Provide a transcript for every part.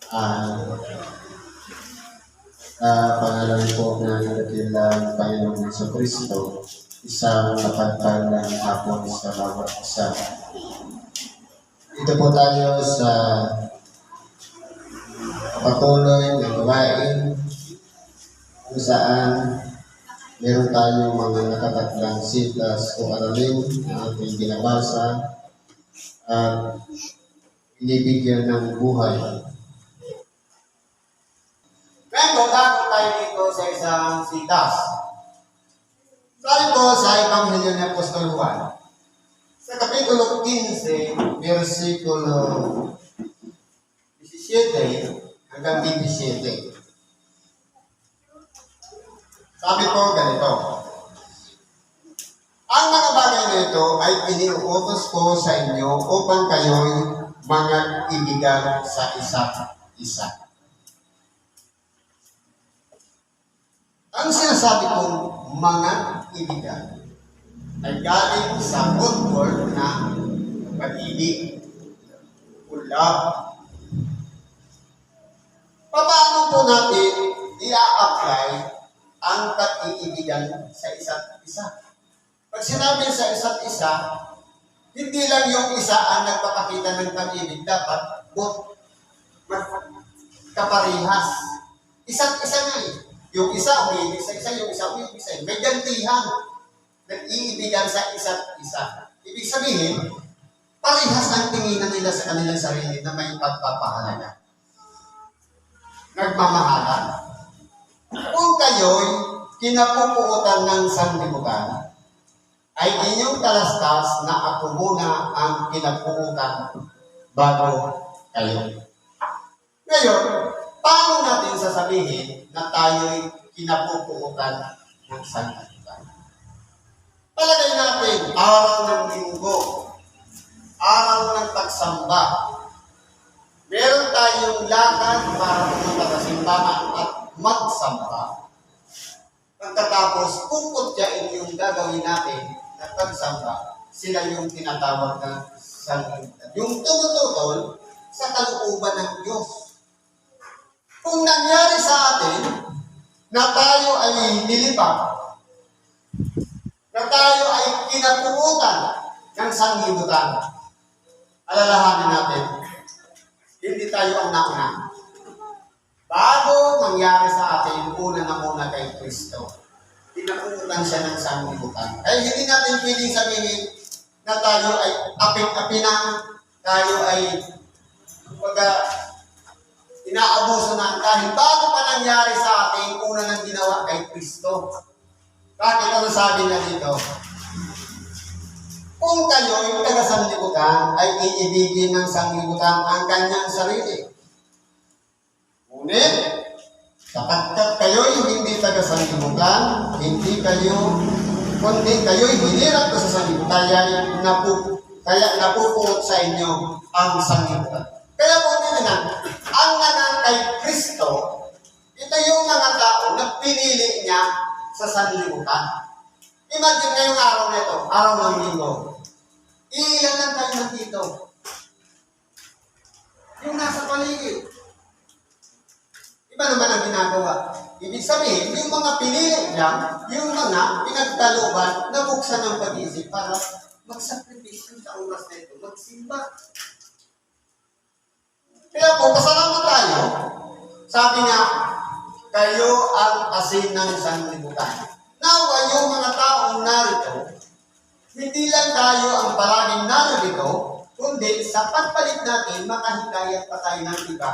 Ah, pangalan po ng dakilang Panginoong Jesucristo, isang napagpalang hapon sa bawat isa. Ito po tayo sa patuloy na gawain kung saan meron tayong mga nakatakdang sitas o aralin na ating binabasa at inibigyan ng buhay. Ngayon, bago tayo dito sa isang sitas. Sabi po sa Ebanghelyo ni Apostol Juan, sa Kapitulo 15, versikulo 17 hanggang 27. Sabi po ganito, ang mga bagay na ito ay iniuutos ko sa inyo upang kayo'y mga ibigan sa isa't isa. Ang sinasabi kong mga ibigan ay galing sa good word na pag-ibig, love. Paano po natin i-apply ang pag-iibigan sa isa't isa? Pag sinabi sa isa't isa, hindi lang yung isa ang nagpapakita ng pag-ibig, dapat both kaparihas. Isa't isa nga eh. Yung isa umiibig sa isa, yung isa umiibig sa isa. May gantihan. Nag-iibigan sa isa't isa. Ibig sabihin, parehas ang tinginan nila sa kanilang sarili na may pagpapahalaga. Nagmamahalan. Kung kayo'y kinapupuutan ng sanlibutan, ay inyong talastas na ako muna ang kinapuutan bago kayo. Ngayon, paano natin sasabihin na tayo'y kinapupuutan ng sanlibutan? Palagay natin, araw ng linggo, araw ng pagsamba, meron tayong lakad para pumunta sa simbahan at magsamba. Pagkatapos, puputyain yung gagawin natin na pagsamba, sila yung tinatawag na sanlibutan. Yung tumututol sa kalooban ng Diyos. Kung nangyari sa atin na tayo ay nilipat, na tayo ay kinapuutan ng sanlibutan, alalahanin natin, hindi tayo ang nauna. Bago mangyari sa atin, una na muna kay Kristo. Pinapuutan siya ng sanlibutan. Kaya hindi natin pwedeng sabihin na tayo ay aping-api na, tayo ay inaabuso na kahit bago pa nangyari sa atin, una nang ginawa kay Kristo. Bakit ano sabi na dito? Kung kayo yung taga-sanlibutan ay iibigin ng sanlibutan ang kanyang sarili. Ngunit, sapagkat kayo'y hindi taga-sanlibutan, kundi kayo'y hinirap ko sa sanlibutan, kaya napupuot sa inyo ang sanlibutan. Kaya po tininan, ang nanang kay Kristo, ito yung mga tao na pinili niya sa sanlibutan. Imagine ngayong araw na ito, araw ng linggo. Ilan lang tayo nandito. Yung nasa paligid. Iba naman ang ginagawa. Ibig sabihin, yung mga pinili lang, yung mga pinagkalooban na buksan ng pag-isip para magsakripisyo sa oras na ito, magsimba. Kaya po, pasalamat tayo. Sabi nga, kayo ang asin ng sanlibutan. Nawa yung mga taong narito, hindi lang tayo ang palaging narito, kundi sa pagpalit natin, makahikayat pa tayo ng iba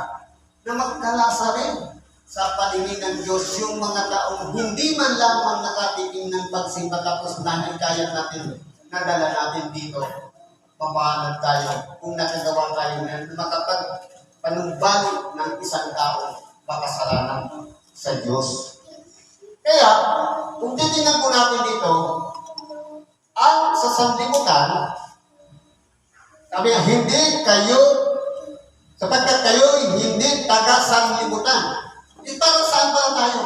na magkalasa rin sa paningin ng Diyos yung mga taong hindi man lamang nakatikim ng pagsimba tapos nahikayat natin, nadala natin dito. Papahanap tayo kung nakagawa tayo na makapagpanumbalik ng isang tao makasalanan sa Diyos. Kaya, kung titingnan po natin dito, ang sa sanlibutan, sabi nga, hindi kayo, sapagkat kayo hindi taga-sanlibutan. Para saan ba tayo?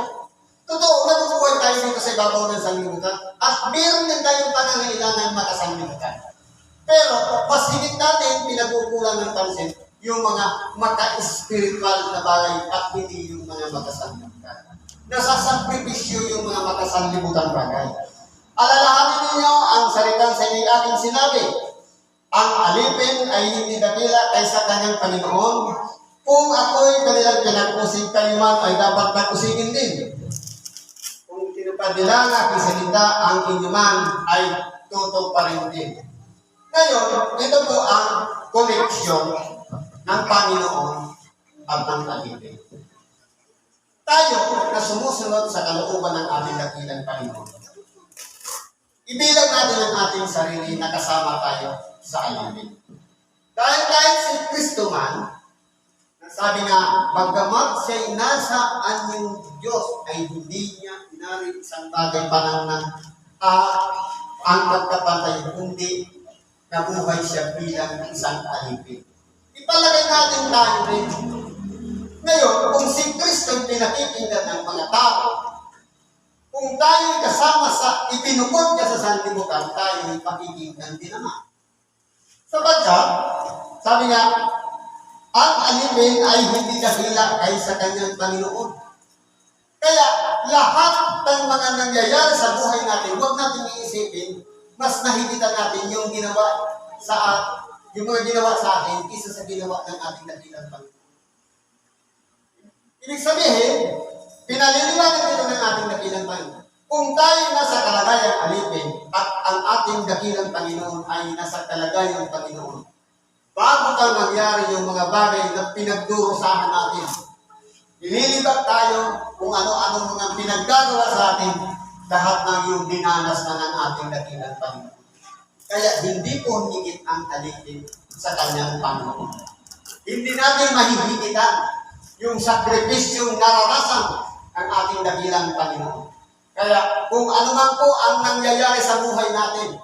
Totoo, nabubuhay tayo dito sa ibabaw ng sanlibutan at meron din tayong pangangailangan makasanlibutan. Pero, mas higit natin pinagkukulang ng pansin yung mga maka-spiritual na bagay at hindi yung mga makasanlibutan. Nasasakripisyo yung mga makasanlibutan bagay. Alalahanin ninyo ang salitang sa aking sinabi. Ang alipin ay hindi dakila kaysa kanyang Panginoon. Kung ako'y kanilang pinag-usig, kayo man ay dapat nag-usigin din. Kung tinupad nila ang aking salita, ang inyo man ay totoo pa rin din. Ngayon, ito po ang koneksyon ng Panginoon at ng alipin. Tayo na sumusunod sa kalooban ng ating dakilang Panginoon. Ibilang natin ang ating sarili na kasama tayo sa alipin. Dahil kahit si Kristo man, sabi nga, bagamat siya'y nasa anyong Diyos, ay hindi niya inarin isang bagay panahon ng ang pagkapantay, kundi nabuhay siya bilang isang alipin. Ipalagay natin tayo rin. Ngayon, kung si Kristo ay pinakikinggan ng mga tao, kung tayo kasama sa ipinukod niya sa sanlibutan, tayo ay pakikinggan din naman. Sapagkat, sabi nga, ang alipin ay hindi dakila kaysa kanyang Panginoon. Kaya lahat ng mga nangyayari sa buhay natin, huwag natin iisipin, mas nahigitan natin yung mga ginawa sa atin kaysa sa ginawa ng ating dakilang Panginoon. Ibig sabihin, pinaliliwanag dito ng ating dakilang Panginoon. Kung tayo nasa kalagayang alipin at ang ating dakilang Panginoon ay nasa kalagayang Panginoon, bago pa nangyari yung mga bagay na pinagdurusahan natin, ililibat tayo kung ano-ano mga pinaggagawa sa atin, lahat ng yung dinanas na ng ating dakilang Panginoon. Kaya hindi po higit ang alipin sa kanyang Panginoon. Hindi natin mahihigitan yung sakripisyong naranasan ng ating dakilang Panginoon. Kaya kung ano man po ang nangyayari sa buhay natin,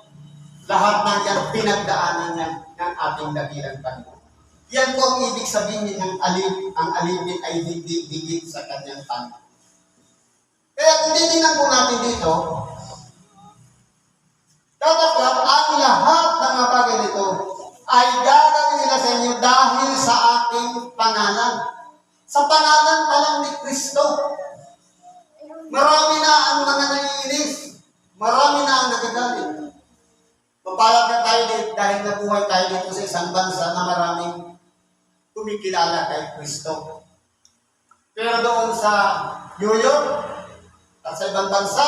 lahat ng yan pinagdaanan yan ng ating dakilang Panginoon. Yan po ang ibig sabihin ng ang alipin ay hindi higit sa kanyang Panginoon. Kaya kung titingnan po natin dito, tatapos ang lahat ng mga bagay nito ay gagawin nila sa inyo dahil sa aking pangalan. Sa pangalan pa lang ni Kristo. Marami na ang mga naiinis. Marami na ang nagagalit. Mapalad na tayo dito dahil nabuhay tayo dito sa isang bansa na maraming kumikilala kay Kristo. Pero doon sa New York at sa ibang bansa,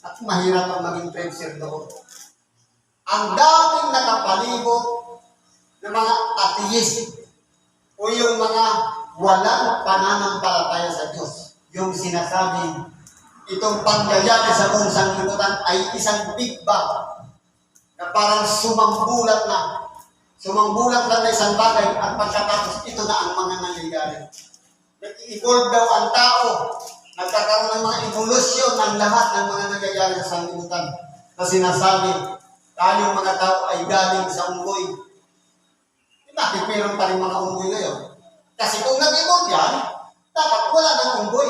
at mahirap ang maging preacher doon. Ang daming nakapalibot ng mga atheist o yung mga walang pananampalataya sa Diyos. Yung sinasabing itong pangyayari sa buong sanglibutan ay isang big bang na parang sumambulat lang na isang bagay at pagkatapos ito na ang mga nangyayari. Nag-evolve daw ang tao. Nagkakaroon ng mga evolusyon ng lahat ng mga nangyayari sa sanglibutan na sinasabi, tayong mga tao ay galing sa unggoy. Bakit meron pa rin mga unggoy ngayon? Kasi kung nag-evolve yan, dapat wala ng unggoy.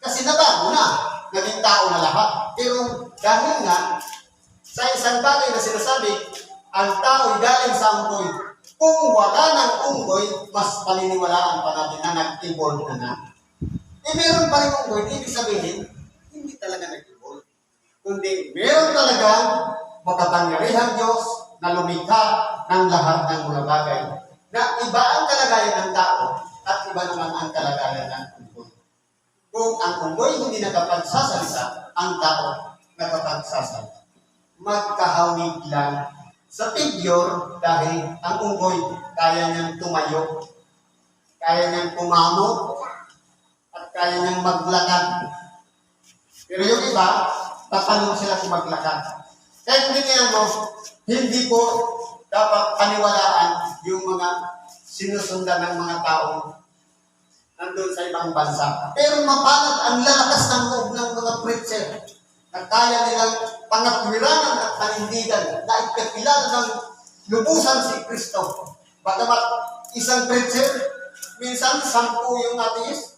Kasi nabago na, naging tao na lahat. Pero dahil nga, sa isang bagay na sinasabi, ang tao ay galing sa unggoy. Kung wala ng unggoy, mas paniniwalaan pa natin na nag-evolve na. Meron pa rin unggoy, ibig sabihin, hindi talaga nag-evolve. Kundi meron talagang makapangyarihang Diyos na lumikha ng lahat ng mga bagay. Na iba ang kalagayan ng tao at iba naman ang kalagayan ng unggoy. Kung ang unggoy hindi nakapagsasalita, ang tao nakapagsasalita. Magkahawig lang sa figure dahil ang unggoy kaya niyang tumayo, kaya niyang kumamot, at kaya niyang maglakad. Pero yung iba, tatanong sila kung maglakad. Kaya hindi po dapat paniwalaan yung mga sinusundan ng mga tao nandun sa ibang bansa. Pero mapalad ang lalakas ng loob ng mga preacher na kaya nilang pangatwiranan at panindigan na ikakilala ng lubusan si Kristo. Bagamat isang preacher, minsan 10 yung atheist,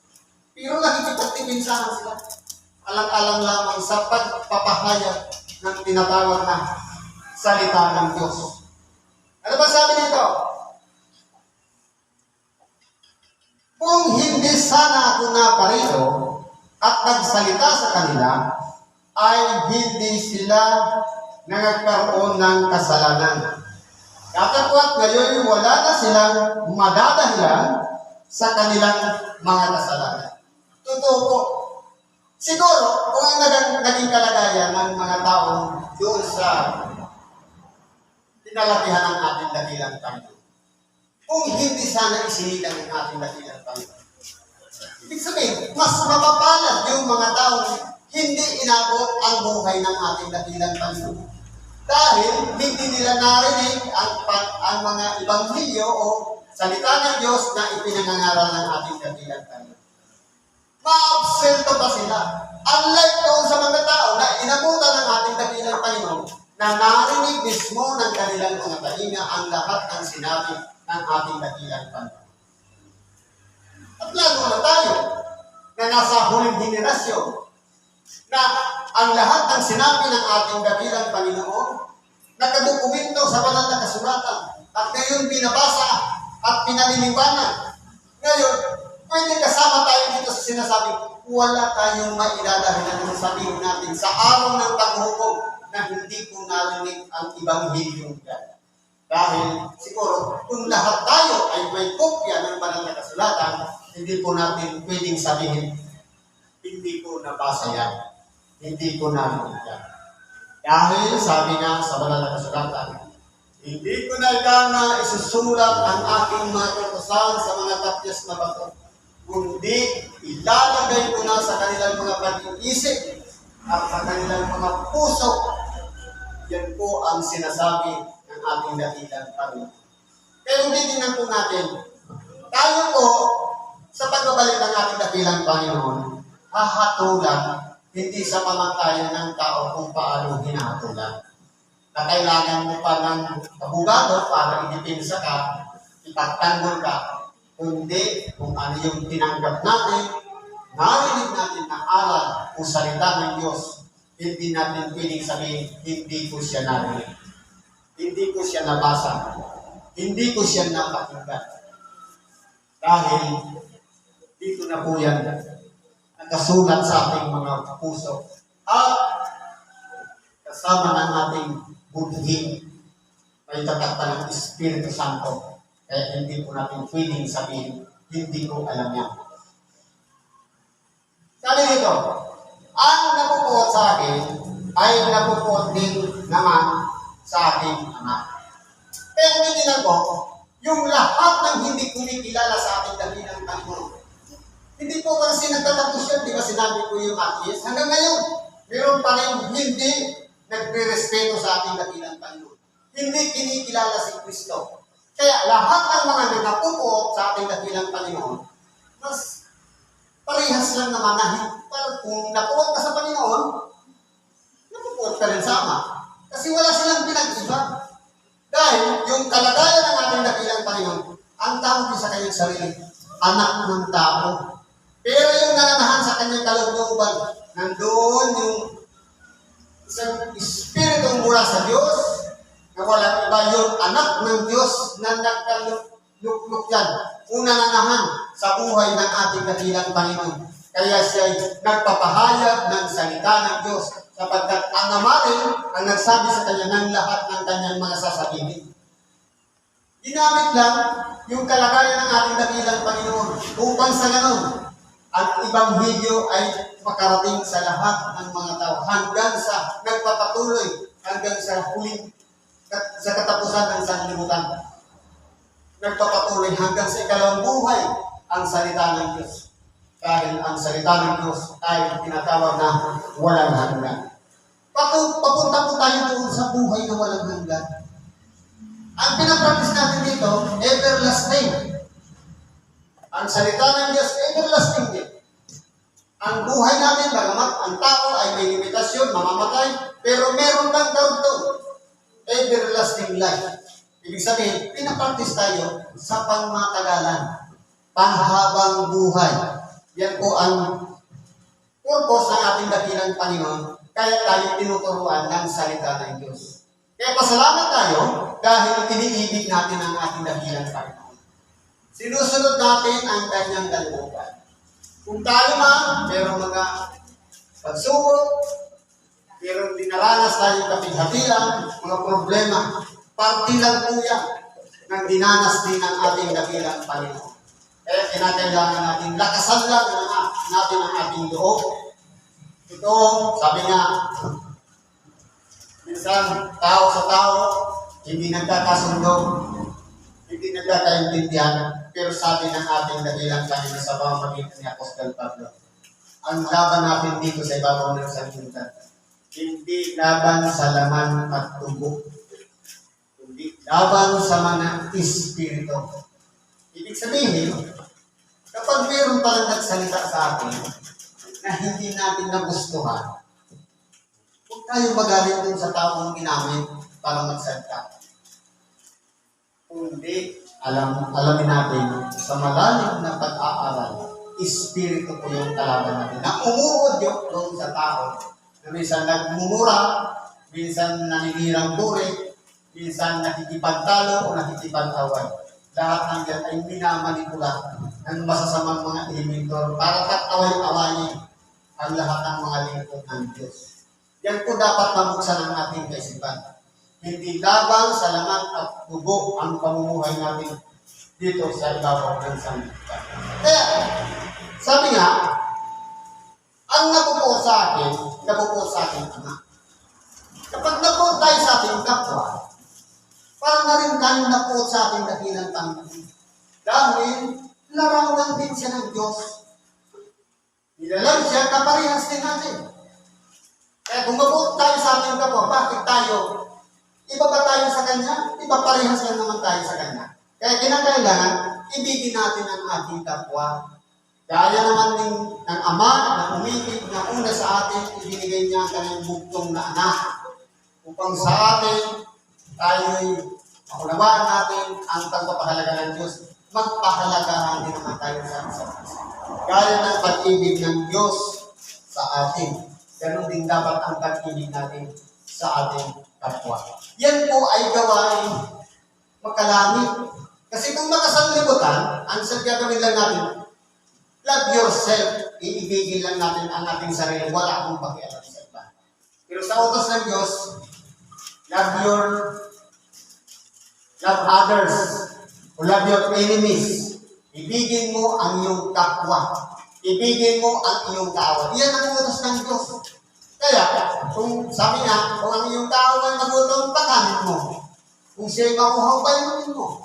pero nakikipagtipinsahan sila. Alang-alang lamang sa pagpapahayag ng tinatawag na salita ng Diyos. Ano ba sabi nito? Kung hindi sana ako naparito at nagsalita sa kanila, ay hindi sila nagkaroon ng kasalanan. Katapwat ngayon, wala na silang madadahilan sa kanilang mga kasalanan. Totoo po. Siguro, kung ang naging kalagayan ng mga taong doon sa pinalakihan ng ating dakilang Panginoon, kung hindi sana isinilang ng ating dakilang Panginoon, ibig sabihin, mas mapapalad yung mga taong hindi inabot ang buhay ng ating dakilang Panginoon. Dahil hindi nila narinig ang mga ebanghelyo o salita ng Diyos na ipinangangaral ng ating dakilang Panginoon. Ma-absento pa sila. Unlike doon sa mga tao na inabutan ng ating dakilang Panginoon na narinig mismo ng kanilang mga tainga ang lahat ng sinabi ng ating dakilang Panginoon. At lalo na tayo na nasa huling henerasyon na ang lahat ng sinabi ng ating dakilang Panginoon nakadokumento sa banal na kasulatan at ngayon binabasa at pinaliliwanag. Ngayon, pwede kasama tayo dito sa sinasabing wala tayong maidadahilan kung sabihin natin sa araw ng paghukom na hindi ko narinig ang Ebanghelyo God. Dahil siguro kung lahat tayo ay may kopya ng banal na kasulatan, hindi po natin pwedeng sabihin, hindi ko nabasa yan, hindi ko narinig yan. Dahil sabi nga sa banal na kasulatan, hindi ko na isusulat ang aking mga kautusan sa mga tapyas na bato, kundi ilalagay ko na sa kanilang mga pag-iisip at sa kanilang mga puso. Yan po ang sinasabi ng ating dakilang Panginoon. Kaya kung titingnan po natin, tayo po sa pagbabalik ng ating dakilang Panginoon, hahatulan hindi sa pamantayan ng tao kung paano hinahatulan. Na kailangan mo pa ng abogado para idipinsa ka, ipagtanggol ka, kundi kung ano yung tinanggap natin, narinig natin na aral o salita ng Diyos, hindi natin pwedeng sabihin, hindi ko siya narinig. Hindi ko siya nabasa. Hindi ko siya napakinggan. Dahil dito na po yan nakasulat sa ating mga puso at kasama ng ating budhin may tatakta ng Espiritu Santo. Kaya hindi po natin pwedeng sabihin, hindi ko alam yan. Sabi dito, ang napupuot sa akin ay napupuot din naman sa aking Ama. Kaya tinitingnan ko, yung lahat ng hindi kumikilala sa ating dakilang Panginoon, hindi po kasi nagtatapos yun, di ba sinabi ko yung atheist? Hanggang ngayon, meron pa rin hindi nagre-respeto sa ating dakilang Panginoon. Hindi kinikilala si Kristo. Kaya lahat ng mga nagkapupuot sa ating dakilang Panginoon, mas parehas lang naman na kung napuot ka sa Panginoon, napupuot ka rin sa Ama. Kasi wala silang pinag-iba. Dahil yung kalagayan ng ating dakilang Panginoon, ang tawag niya sa kanyang sarili, anak ng tao. Pero yung nananahan sa kanyang kalooban, nandoon yung isang Espiritu mula sa Diyos, na walang iba yung anak ng Diyos na nagkalukluk yan, kung nananahan sa buhay ng ating dakilang Panginoon. Kaya siya nagpapahayag ng salita ng Diyos, sapagkat ang Ama rin ang nagsabi sa kanya ng lahat ng kanyang mga sasabihin. Ginamit lang yung kalagayan ng ating dakilang Panginoon upang sa ganon, ang Ebanghelyo ay makarating sa lahat ng mga tao hanggang sa nagpapatuloy, hanggang sa huling, sa katapusan ng sanlibutan. Nagpapatuloy hanggang sa ikalawang buhay ang salita ng Diyos. Dahil ang salita ng Diyos ay tinatawag na walang hanggan. Papunta po tayo doon sa buhay na walang hanggan. Ang pinapractice natin dito, everlasting. Ang salita ng Diyos, everlasting din. Ang buhay natin, bagamat ang tao ay may limitasyon, mamamatay, pero meron kang karugtong. Everlasting life. Ibig sabihin, pinapractice tayo sa pangmatagalan, panghabang buhay. Yan po ang purpose ng ating dakilang Panginoon, kaya tayo tinuturuan ng salita ng Diyos. Kaya pasalamat tayo dahil iniibig natin ang ating dakilang Panginoon. Sinusunod natin ang kanyang kalooban. Kung tayo man, merong mga pagsubok, merong dinaranas tayong kapighatian, mga problema, parte lang po yan ng dinanas din ng ating dakilang Panginoon. Kaya kinakailangan natin lakasan lang natin ang ating loob. Ito, sabi nga, minsan tao sa tao, hindi nagkakasundo, hindi nagkakaintindihan, pero sabi ng ating dakilang Panginoon sa pamamagitan ni Apostol Pablo, ang laban natin dito sa ibabaw ng sanlibutan, hindi laban sa laman at tubo, kundi laban sa mga espiritu. Ibig sabihin, kapag mayroon palang nagsalita sa atin na hindi natin nagustuhan, huwag tayo magalit dun sa taong ginamit para magsalita. Kundi, alamin natin sa malalim na pag-aaral, espiritu po yung kalaban natin. Na umuudyok doon sa tao, na minsan nagmumura, minsan naninirang buri, minsan nakikipagtalo o nakikipag-away. Lahat ng yan ay minamanipula ng masasamang mga elementor para pag-away-awayin ang lahat ng mga lingkod ng Diyos. Yan po dapat mabuksan ang ating kaisipan. Hindi laban sa laman at tubo ang pamumuhay natin dito sa ibabaw ng sanlibutan. Kaya, sabi nga, ang napupo sa akin Ama. Kapag napuot tayo sa ating kapwa, parang na rin tayo napuot sa ating dakilang Panginoon. Dahil, larawan din siya ng Diyos. Nilalang siya, kaparehas din natin. Kaya kung mapuot tayo sa ating kapwa, bakit tayo iba ba tayo sa Kanya? Iba parehas lang naman tayo sa Kanya. Kaya kinakailangan, ibigin natin ang ating kapwa. Kaya naman ng Ama na umibig na una sa atin, ibinigay niya ang kanyang bugtong na anak. Upang sa atin, tayo'y maunawaan natin ang pagpapahalaga ng Diyos. Magpahalagahan din naman tayo sa isa't isa. Gaya ng pag-ibig ng Diyos sa atin. Ganun din dapat ang pag-ibig natin sa ating kapwa. Yan po ay gawain makalamit. Kasi kung makasanlibutan, ang gagawin lang natin, love yourself, iibigin lang natin ang ating sarili, wala akong pakialam sa iba. Pero sa utos ng Diyos, love others, o love your enemies. Ibigin mo ang iyong kapwa. Ibigin mo ang iyong kaaway. Yan ang utos ng Diyos. Kaya, kung sabi niya, kung ang iyong tao ay nagutom, pakanin mo. Kung siya'y makuhaw, bayunin mo.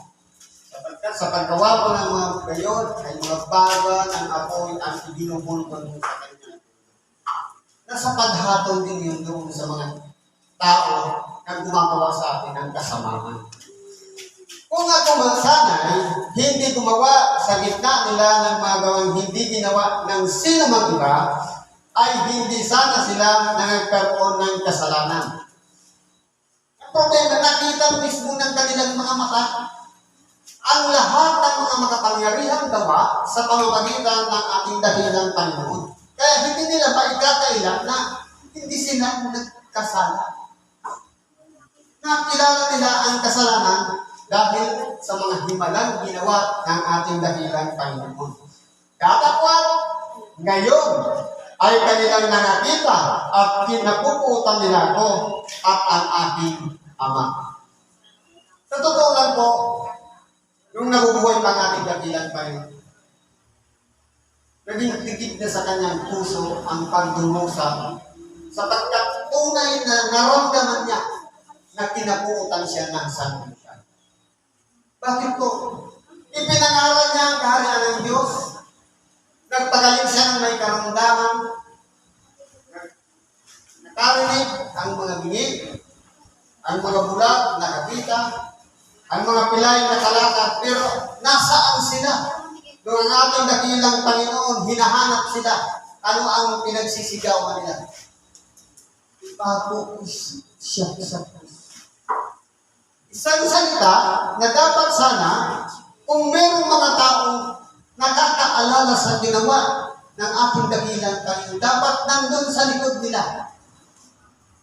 Sapagkat sa paggawa ko ng mga gayon, ay mga baga ng apoy ang ibinubulkon mo sa kanya. Nasa paghatol din yun doon sa mga tao na gumagawa sa atin ng kasamahan. Kung ako man sana'y hindi gumawa sa gitna nila ng mga gawang hindi ginawa ng sino mang iba, ay hindi sana sila nagkaroon ng kasalanan. Ang problema, nakita mismo ng kanilang mga mata ang lahat ng mga makapangyarihang gawa sa pamamagitan ng ating dakilang Panginoon. Kaya hindi nila maikakailan na hindi sila nagkasala. Nakilala nila ang kasalanan dahil sa mga himalang ginawa ng ating dakilang Panginoon. Datapwat, ngayon, ay kanilang nakakita at kinapuputan nila ako at ang aking Ama. Sa totoo lang po, nung nabubuhay pa natin dakilang Panginoon, naging tikit na sa kanyang puso ang pagdurusa sapagkat tunay na naramdaman niya na kinapuutan siya ng sanlibutan. Bakit po? Ipinangaral niya ang kaharian ng Diyos. Nagpagaling siya ng may karamdaman. Nakarinig ang mga bingi, ang mga bulag nakakita, ang mga pilay nakalakad, pero nasaan sila? Doon ang ating dakilang Panginoon, hinahanap sila. Ano ang pinagsisigawan nila? Ipapokus siya sa krus. Isang salita na dapat sana, kung mayroong mga taong nakakaalala sa ginawa ng ating dakilang Panginoon, dapat nandun sa likod nila.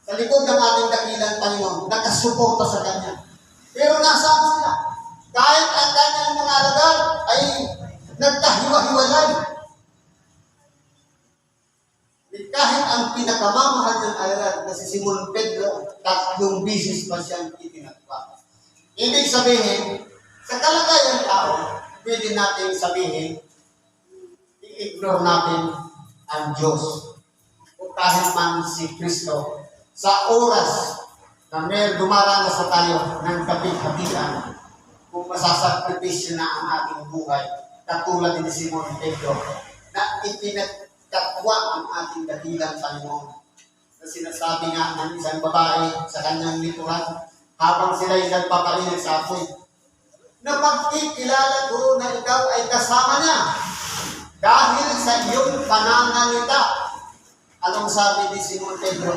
Sa likod ng ating dakilang Panginoon, nakasuporta sa Kanya. Pero nasaan sila? Kahit ang kanyang mga alagad ay nagkahiwa-hiwalay. Kahit ang pinakamamahal ng alagad na si Simon Pedro, 3 bisis pa siyang itinatpa. Ibig sabihin, sa kalagayan tao, pwede natin sabihin, i-ignore natin ang Diyos. O kahit man si Kristo, sa oras na may dumaranas sa tayo ng kapit-hapian, kung masasakripisyo na ang ating buhay, katulad ni Simon Pedro, na ipinagkatwa ang ating dakilang Panginoon. Na sinasabi nga ng isang babae sa kanyang likuran, habang sila'y nagpapainag sa apoy, na magkikilala ko na ikaw ay kasama niya dahil sa iyong pananalita. Anong sabi ni Simon Pedro?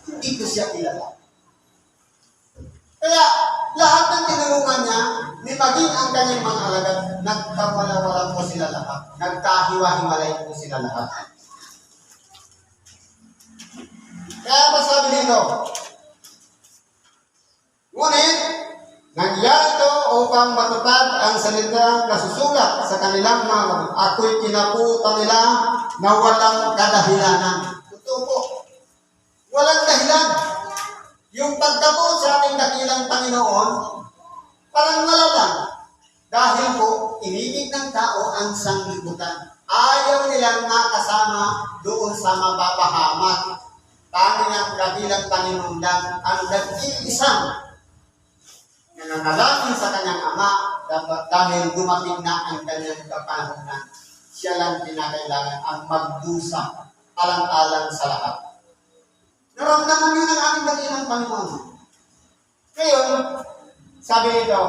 Hindi ko siya kilala. Kaya lahat ng tinulungan niya, ni maging ang kanyang mga alagad, nagkawala-wala po sila lahat. Nagkahiwa-hiwalay po sila lahat. Kaya ba sabi dito? Ngunit, nangyari ito upang matupad ang salitang nasusulat sa kanilang mga ako'y kinaputan nila na walang kadahilanan. Totoo po. Walang dahilan. Yung pagdapo sa ating dakilang Panginoon, parang wala lang. Dahil po, inibig ng tao ang sanglibutan. Ayaw nilang makasama doon sa mapapahamak. Tanging ang dakilang Panginoon lang ang nag-iisang nananalangin sa kanyang Ama dahil dumating na ang kanyang kapanunan. Siya lang pinakailangan ang magdusa alang-alang sa lahat. Naramdaman yun ang aming dakilang Panginoon. Ngayon, sabi nito,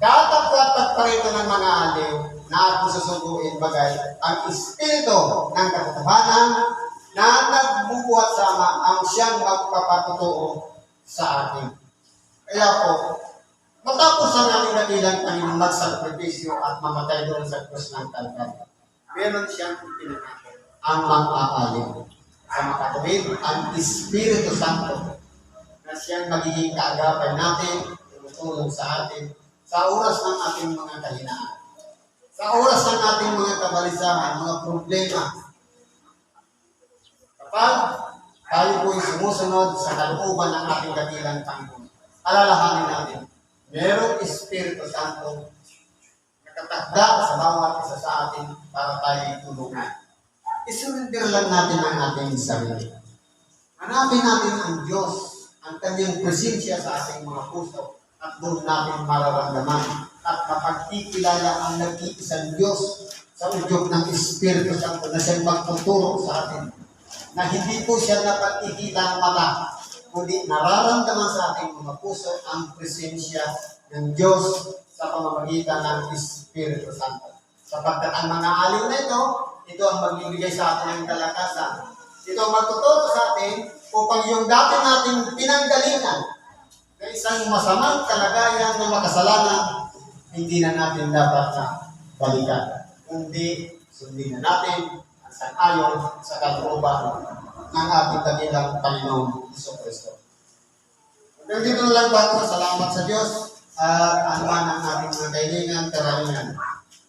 datapwatat pa rito ng mga aliw na ating susuguin bagay ang espiritu ng katotohanan na nagbubuhat sama ang siyang magpapatutuo sa atin. Kaya po, matapos ang aming dakilang Panginoon magsakripisyo at mamatay doon sa krus ng Kalbaryo, meron siyang pinakakit ang mang-aaliw. Sa makatuwid, ang Espiritu Santo na siyang magiging kaagapay natin, tumutulong sa atin, sa oras ng ating mga kahinaan, sa oras ng ating mga kabalisahan, mga problema. Kapag tayo po'y sumusunod sa kalooban ng ating dakilang Panginoon, alalahanin natin, merong Espiritu Santo nakatakda sa bawat isa sa atin para tayo tulungan. Isurrender lang natin ang ating sarili. Hanapin natin ang Diyos, ang kanyang presensya sa ating mga puso, at doon natin mararamdaman at mapagkikilala ang nag-iisang Diyos sa udyok ng Espiritu Santo na siyang magtuturo sa atin. Na hindi po siya napagkikita ng mata, kundi nararamdaman sa ating mga puso ang presensya ng Diyos sa pamamagitan ng Espiritu Santo. Sapagkat ang mga aliw na ito ang magbibigay sa atin ng kalakasan. Ito ang magtuturo sa atin upang yung dati nating pinanggalingan na isang masamang kalagayan ng makasalanan, hindi na natin dapat na balikan. Kundi sundin na natin ang sang-ayon sa kalooban ng ating dakilang Panginoong Jesucristo. Hanggang dito na lang po, salamat sa Diyos at anuman ang ating mga kailangan, karalingan.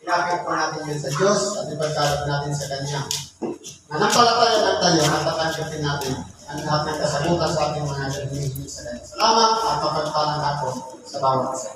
Inapit po natin yun sa Diyos at ipagkalap natin sa Kanya. Nanampalataya lang tayo at tatanggapin natin ang lahat ng kasagutan sa ating mga hinihingi sa Kanya. Salamat at mapagpalang ako sa bawat isa.